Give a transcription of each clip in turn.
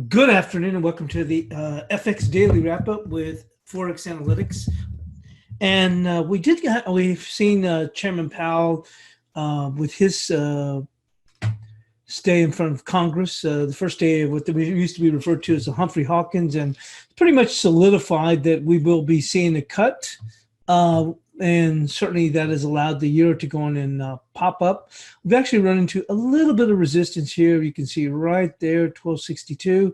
Good afternoon and welcome to the FX Daily Wrap Up with ForexAnalytix. And we've seen Chairman Powell with his stay in front of Congress, the first day of what we used to be referred to as the Humphrey Hawkins, and pretty much solidified that we will be seeing a cut. And certainly that has allowed the euro to go on and pop up. We've actually run into a little bit of resistance here. You can see right there, 1262.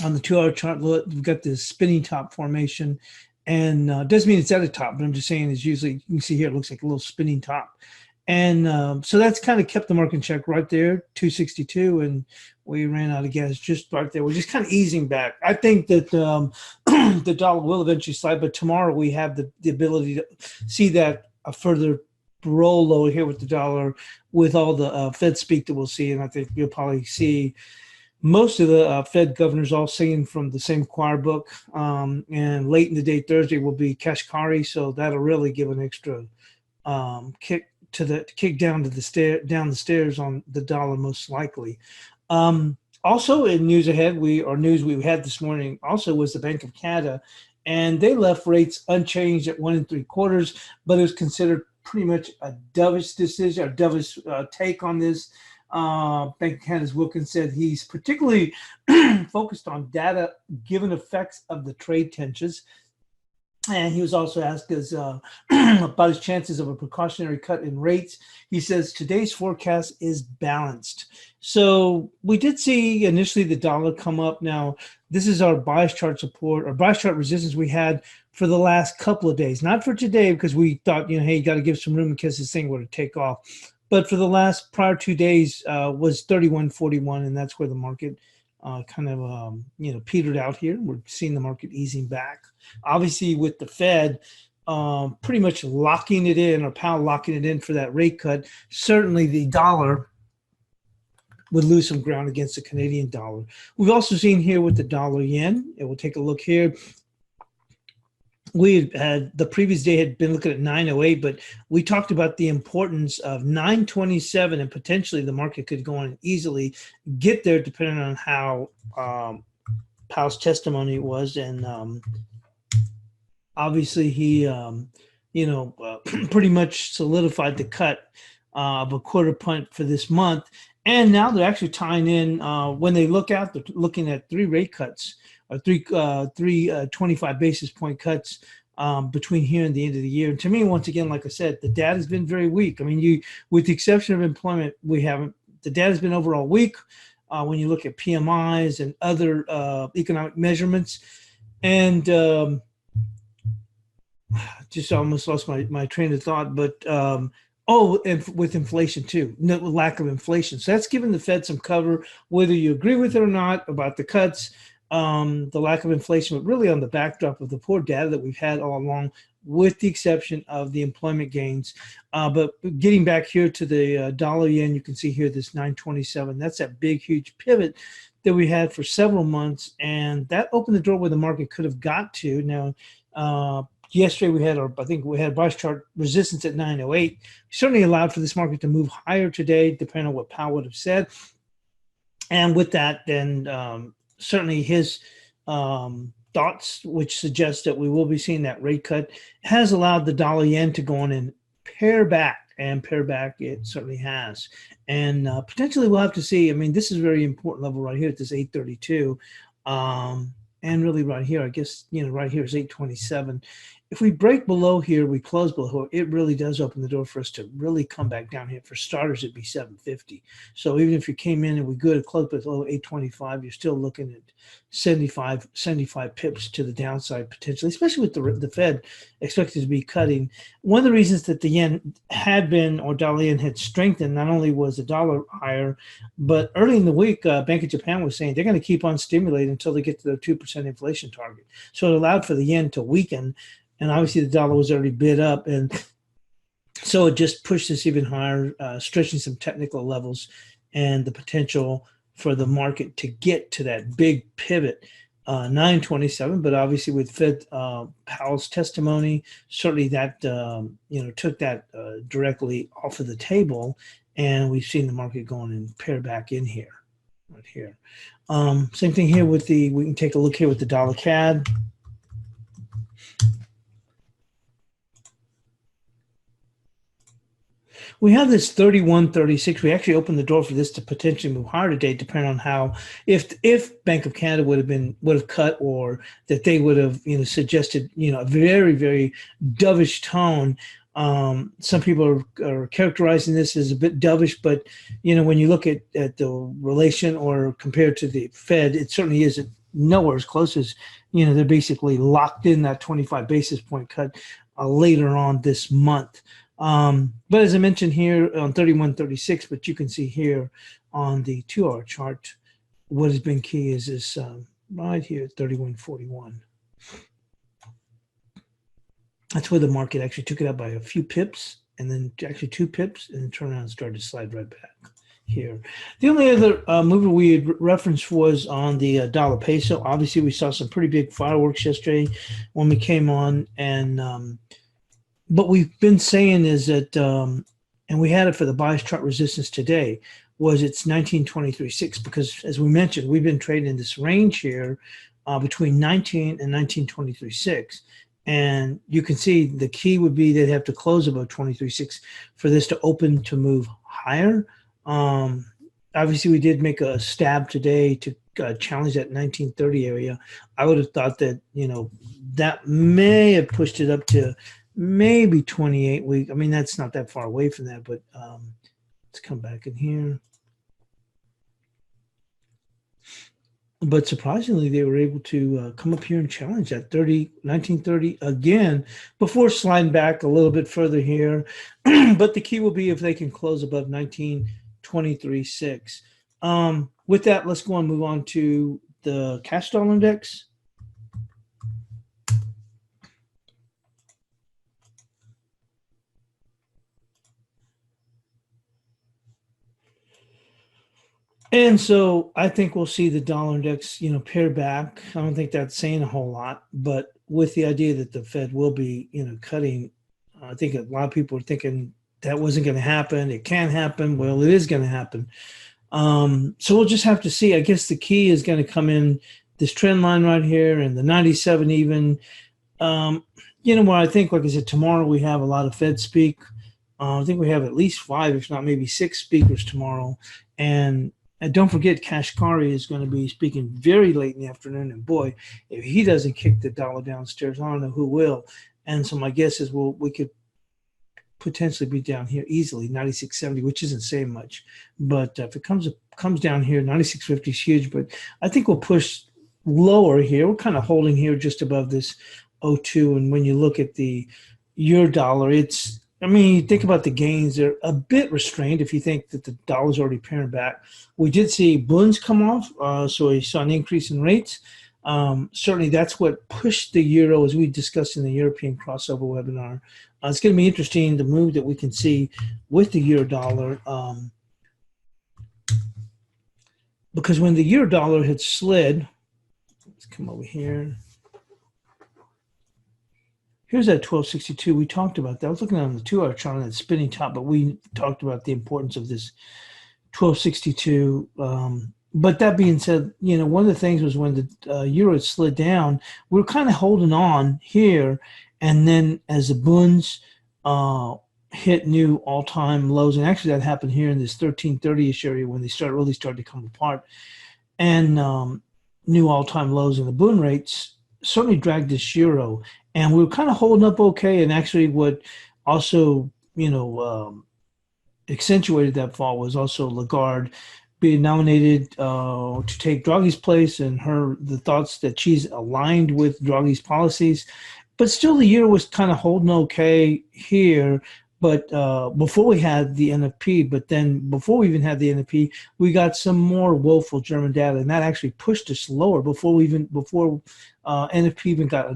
On the 2-hour chart, we've got this spinning top formation. And doesn't mean it's at a top, but I'm just saying it's usually, you can see here, it looks like a little spinning top. And so that's kind of kept the market in check right there, 262, and we ran out of gas just right there. We're just kind of easing back. I think that the dollar will eventually slide, but tomorrow we have the ability to see that a further roll lower here with the dollar with all the Fed speak that we'll see, and I think you'll probably see most of the Fed governors all singing from the same choir book, and late in the day Thursday will be Kashkari, so that'll really give an extra kick down the stairs on the dollar most likely. Also in news ahead, news we had this morning also was the Bank of Canada, and they left rates unchanged at 1 3/4, but it was considered pretty much a dovish decision, a dovish take on this. Bank of Canada's Wilkins said he's particularly focused on data-given effects of the trade tensions. And he was also asked about his chances of a precautionary cut in rates. He says today's forecast is balanced. So we did see initially the dollar come up. Now, this is our bias chart support or bias chart resistance we had for the last couple of days. Not for today because we thought, hey, you got to give some room in case this thing were to take off. But for the prior 2 days was 31.41, and that's where the market petered out here. We're seeing the market easing back. Obviously, with the Fed pretty much locking it in, or Powell locking it in for that rate cut, certainly the dollar would lose some ground against the Canadian dollar. We've also seen here with the dollar yen, and we'll take a look here. We had the previous day had been looking at 908, but we talked about the importance of 927, and potentially the market could go on and easily get there depending on how Powell's testimony was. And obviously he, pretty much solidified the cut of a quarter point for this month. And now they're actually tying in, when they look out, they're looking at 3 rate cuts, or three 25 basis point cuts between here and the end of the year. And to me, once again, like I said, the data has been very weak. I mean, with the exception of employment, the data has been overall weak when you look at PMIs and other economic measurements. And just almost lost my train of thought, but and with inflation too, no lack of inflation. So that's given the Fed some cover, whether you agree with it or not about the cuts, the lack of inflation, but really on the backdrop of the poor data that we've had all along, with the exception of the employment gains. But getting back here to the dollar yen, you can see here this 927. That's that big, huge pivot that we had for several months, and that opened the door where the market could have got to. Now, yesterday we had bias chart resistance at 908. Certainly allowed for this market to move higher today, depending on what Powell would have said. And with that, then certainly his thoughts, which suggest that we will be seeing that rate cut, has allowed the dollar yen to go on and pair back. And pair back it certainly has. And potentially we'll have to see. I mean, this is a very important level right here at this 832. And really right here, I guess, right here is 827. If we break below here, we close below, it really does open the door for us to really come back down here. For starters, it'd be 750. So even if you came in and we go to close below 825, you're still looking at 75 pips to the downside potentially, especially with the Fed expected to be cutting. One of the reasons that the yen had been, or dollar yen had strengthened, not only was the dollar higher, but early in the week, Bank of Japan was saying they're going to keep on stimulating until they get to their 2% inflation target. So it allowed for the yen to weaken. And obviously the dollar was already bid up, and so it just pushed us even higher, stretching some technical levels and the potential for the market to get to that big pivot, 927. But obviously with Fed Powell's testimony, certainly that took that directly off of the table, and we've seen the market going and pair back in here. right here. Same thing here with the, we can take a look here with the dollar CAD. We have this 31.36. We actually opened the door for this to potentially move higher today, depending on how, if Bank of Canada would have cut, or that they would have suggested a very, very dovish tone. Some people are characterizing this as a bit dovish, but when you look at the relation or compared to the Fed, it certainly isn't nowhere as close as they're basically locked in that 25 basis point cut later on this month. But as I mentioned here on 31.36, but you can see here on the 2-hour chart, what has been key is this right here at 31.41. That's where the market actually took it up by a few pips, and then actually 2 pips, and then turned around and started to slide right back here. The only other mover we had referenced was on the dollar peso. Obviously, we saw some pretty big fireworks yesterday when we came on, and what we've been saying is that, and we had it for the bias chart resistance today, was it's 1923.6, because as we mentioned, we've been trading in this range here between 19 and 1923.6. And you can see the key would be they'd have to close above 23.6 for this to open to move higher. Obviously, we did make a stab today to challenge that 1930 area. I would have thought that, that may have pushed it up to maybe 28 week. I mean, that's not that far away from that, but let's come back in here. But surprisingly, they were able to come up here and challenge that 1930 again before sliding back a little bit further here. But the key will be if they can close above 1923.6. With that, let's go and move on to the cash dollar index. And so I think we'll see the dollar index, pare back. I don't think that's saying a whole lot, but with the idea that the Fed will be, cutting, I think a lot of people are thinking that wasn't going to happen. It can happen. Well, it is going to happen. So we'll just have to see. I guess the key is going to come in this trend line right here and the 97 even. Where I think, like I said, tomorrow we have a lot of Fed speak. I think we have at least 5, if not maybe 6 speakers tomorrow. And don't forget, Kashkari is going to be speaking very late in the afternoon. And boy, if he doesn't kick the dollar downstairs, I don't know who will. And so my guess is we could potentially be down here easily, 96.70, which isn't saying much. But if it comes down here, 96.50 is huge. But I think we'll push lower here. We're kind of holding here just above this 02. And when you look at the euro dollar, you think about the gains, they're a bit restrained if you think that the dollar's already paring back. We did see bunds come off, so we saw an increase in rates. Certainly that's what pushed the euro, as we discussed in the European crossover webinar. It's going to be interesting, the move that we can see with the euro dollar, because when the euro dollar had slid, let's come over here. Here's that 1262. We talked about that. I was looking on the 2-hour chart on that spinning top, but we talked about the importance of this 1262. But that being said, one of the things was when the euro slid down, we were kind of holding on here. And then as the bunds hit new all-time lows, and actually that happened here in this 1330-ish area when they really started to come apart, and new all-time lows in the bund rates certainly dragged this euro. And we were kind of holding up okay. And actually what also, accentuated that fall was also Lagarde being nominated to take Draghi's place, and the thoughts that she's aligned with Draghi's policies. But still the euro was kind of holding okay here. But before we had the NFP, but then before we even had the NFP, we got some more woeful German data, and that actually pushed us lower before NFP even got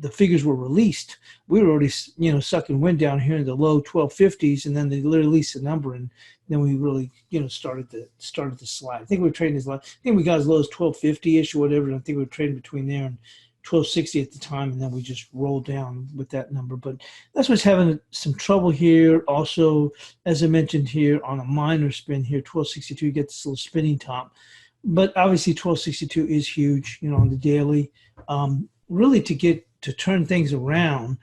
the figures were released. We were already sucking wind down here in the low 1250s, and then they released the number, and then we really started to slide. I think we were trading I think we got as low as 1250ish or whatever, and I think we were trading between there and 1260 at the time, and then we just rolled down with that number. But that's what's having some trouble here. Also, as I mentioned here, on a minor spin here, 1262, you get this little spinning top. But obviously 1262 is huge, you know, on the daily. Really to turn things around,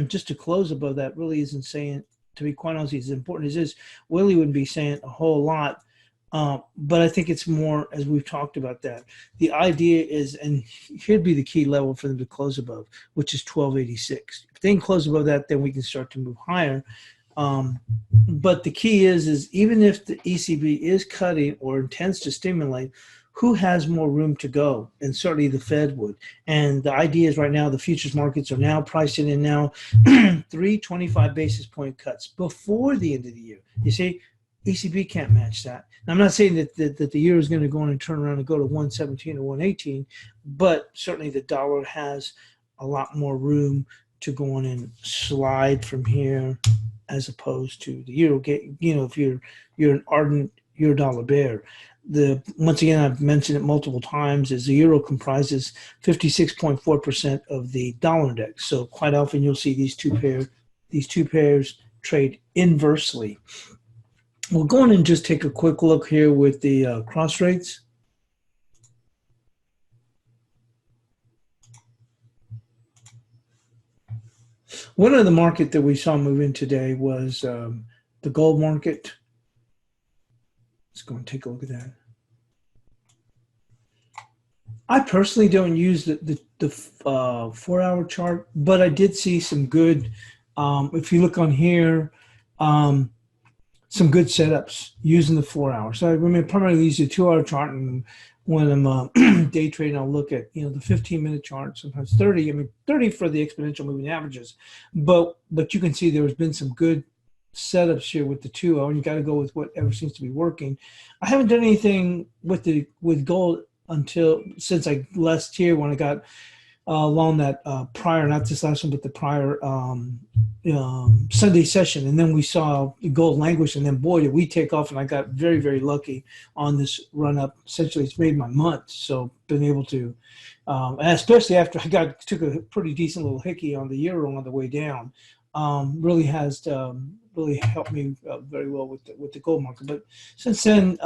just to close above that really isn't saying, to be quite honest, as important as this, Willie wouldn't be saying a whole lot. But I think it's more, as we've talked about that. The idea is, and here'd be the key level for them to close above, which is 1286. If they can close above that, then we can start to move higher. But the key is even if the ECB is cutting or intends to stimulate, who has more room to go? And certainly the Fed would. And the idea is right now the futures markets are now pricing in now 325 basis point cuts before the end of the year. You see, ECB can't match that. Now, I'm not saying that the euro is going to go on and turn around and go to 117 or 118, but certainly the dollar has a lot more room to go on and slide from here, as opposed to the euro. You know, if you're an ardent euro dollar bear, once again, I've mentioned it multiple times, is the euro comprises 56.4% of the dollar index. So quite often you'll see these two pairs trade inversely. We'll go on and just take a quick look here with the cross rates. One of the market that we saw move in today was the gold market. Let's go and take a look at that. I personally don't use the 4-hour chart, but I did see some good, if you look on here, some good setups using the 4-hour. So I mean, primarily use the 2-hour chart, and when I'm day trading, I'll look at, you know, the 15-minute chart, sometimes 30. I mean, 30 for the exponential moving averages, but you can see there's been some good setups here with the 2-hour, and you got to go with whatever seems to be working. I haven't done anything with gold since I last year when I got along that prior, not this last one, but the prior Sunday session. And then we saw gold languish, and then boy, did we take off, and I got very, very lucky on this run up. Essentially, it's made my month. So been able to, and especially after I took a pretty decent little hickey on the euro on the way down, really has really helped me very well with the gold market. But since then,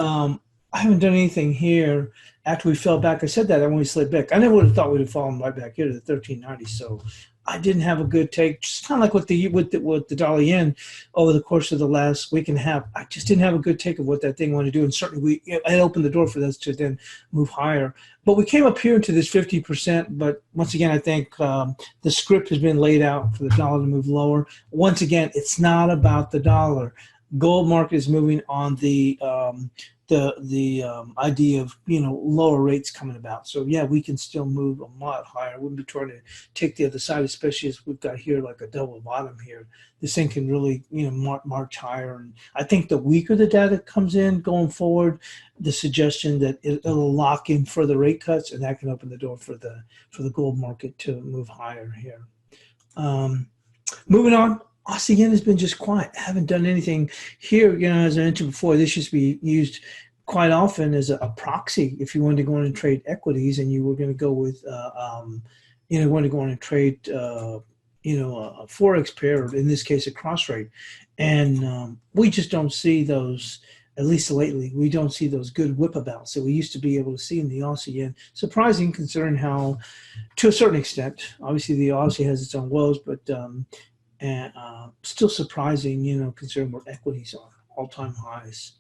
I haven't done anything here after we fell back. I said that when we slid back. I never would have thought we'd have fallen right back here to the 1390. So I didn't have a good take, just kind of like with the dollar yen over the course of the last week and a half. I just didn't have a good take of what that thing wanted to do. And certainly I opened the door for this to then move higher. But we came up here into this 50%. But once again, I think the script has been laid out for the dollar to move lower. Once again, it's not about the dollar. Gold market is moving on the idea of, you know, lower rates coming about. So yeah, we can still move a lot higher. I wouldn't be trying to take the other side, especially as we've got here like a double bottom here. This thing can really, you know, march higher. And I think the weaker the data comes in going forward, the suggestion that it'll lock in further rate cuts, and that can open the door for the gold market to move higher here. Moving on. Aussie yen has been just quiet. I haven't done anything here. You know, as I mentioned before, this used to be used quite often as a proxy if you wanted to go in and trade equities, and you were going to go with, you know, want to go in and trade, you know, a forex pair, or in this case, a cross rate. And we just don't see those, at least lately. We don't see those good whipabouts that we used to be able to see in the Aussie yen. Surprising, considering how, to a certain extent, obviously the Aussie has its own woes, but and still surprising, you know, considering where equities are, all-time highs.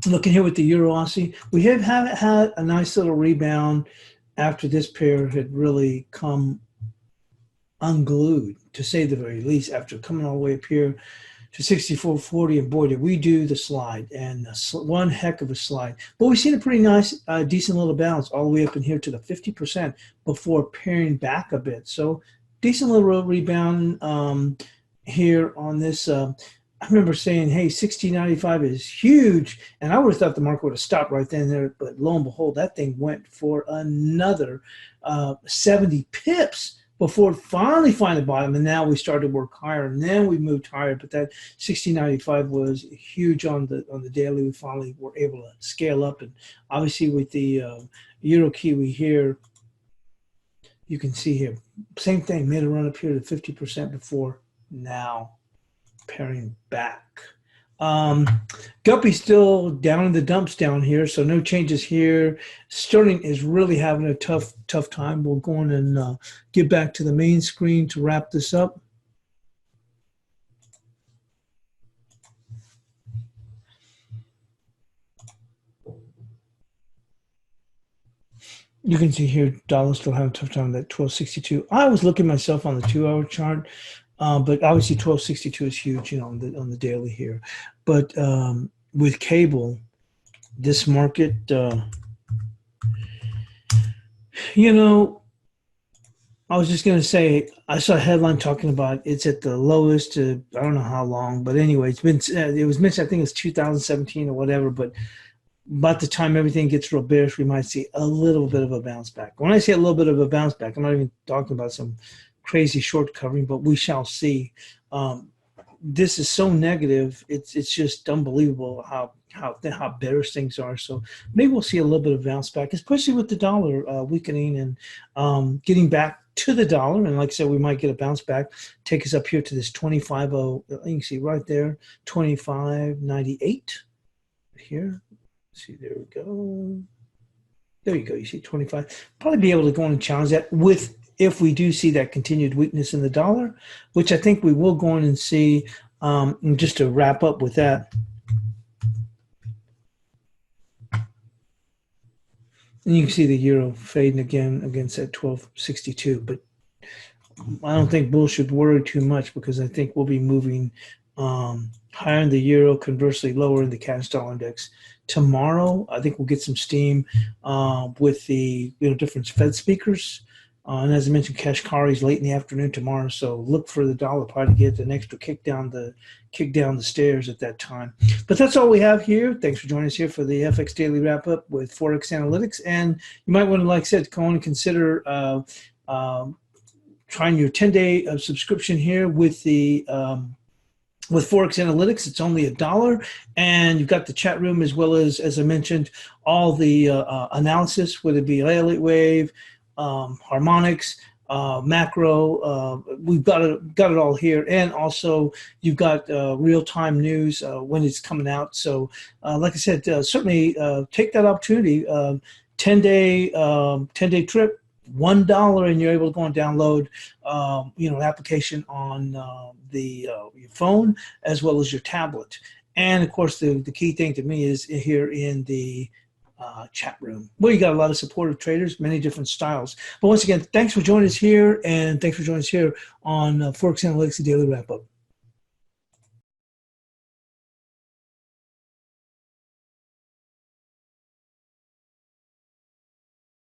Looking here with the Euro Aussie, we have had a nice little rebound after this pair had really come unglued, to say the very least, after coming all the way up here to 64.40, and boy, did we do the slide, and one heck of a slide. But we've seen a pretty nice, decent little bounce all the way up in here to the 50% before paring back a bit. So decent little rebound here on this. I remember saying, hey, 1695 is huge, and I would have thought the market would have stopped right then and there, but lo and behold, that thing went for another 70 pips before it finally find the bottom, and now we started to work higher, and then we moved higher. But that 16.95 was huge on the daily. We finally were able to scale up, and obviously with the Euro Kiwi here, you can see here, same thing, made a run up here to 50% before, now pairing back. Guppy's still down in the dumps down here, so no changes here. Sterling is really having a tough time. We'll go on and get back to the main screen to wrap this up. You can see here, dollar still having a tough time at 12.62. I was looking myself on the 2-hour chart, but obviously 12.62 is huge, on the daily here. But with cable, this market, I was just going to say, I saw a headline talking about it's at the lowest, I don't know how long, but anyway, it was mentioned, I think it's 2017 or whatever, but about the time everything gets real bearish, we might see a little bit of a bounce back. When I say a little bit of a bounce back, I'm not even talking about some crazy short covering, but we shall see. This is so negative; it's just unbelievable how bearish things are. So maybe we'll see a little bit of bounce back, especially with the dollar weakening and getting back to the dollar. And like I said, we might get a bounce back, take us up here to this 25.0. You can see right there, 25.98 here. See, there we go. There you go. You see 25. Probably be able to go on and challenge that if we do see that continued weakness in the dollar, which I think we will go on and see. And just to wrap up with that. And you can see the euro fading again against that 12.62. But I don't think bulls should worry too much, because I think we'll be moving higher in the euro, conversely lower in the cash dollar index. Tomorrow, I think we'll get some steam with the different Fed speakers. And as I mentioned, Kashkari's late in the afternoon tomorrow, so look for the dollar probably to get an extra kick down the stairs at that time. But that's all we have here. Thanks for joining us here for the FX Daily Wrap Up with ForexAnalytix. And you might want to, like I said, go on and consider trying your 10-day subscription here with the with ForexAnalytix. It's only $1, and you've got the chat room as well as I mentioned, all the analysis, whether it be Elliott wave, harmonics, macro. We've got it all here, and also you've got real-time news when it's coming out. So, like I said, certainly take that opportunity. 10-day trip. $1, and you're able to go and download, an application on your phone as well as your tablet. And of course, the key thing to me is here in the chat room, where you got a lot of supportive traders, many different styles. But once again, thanks for joining us here, and thanks for joining us here on ForexAnalytix Daily Wrap Up.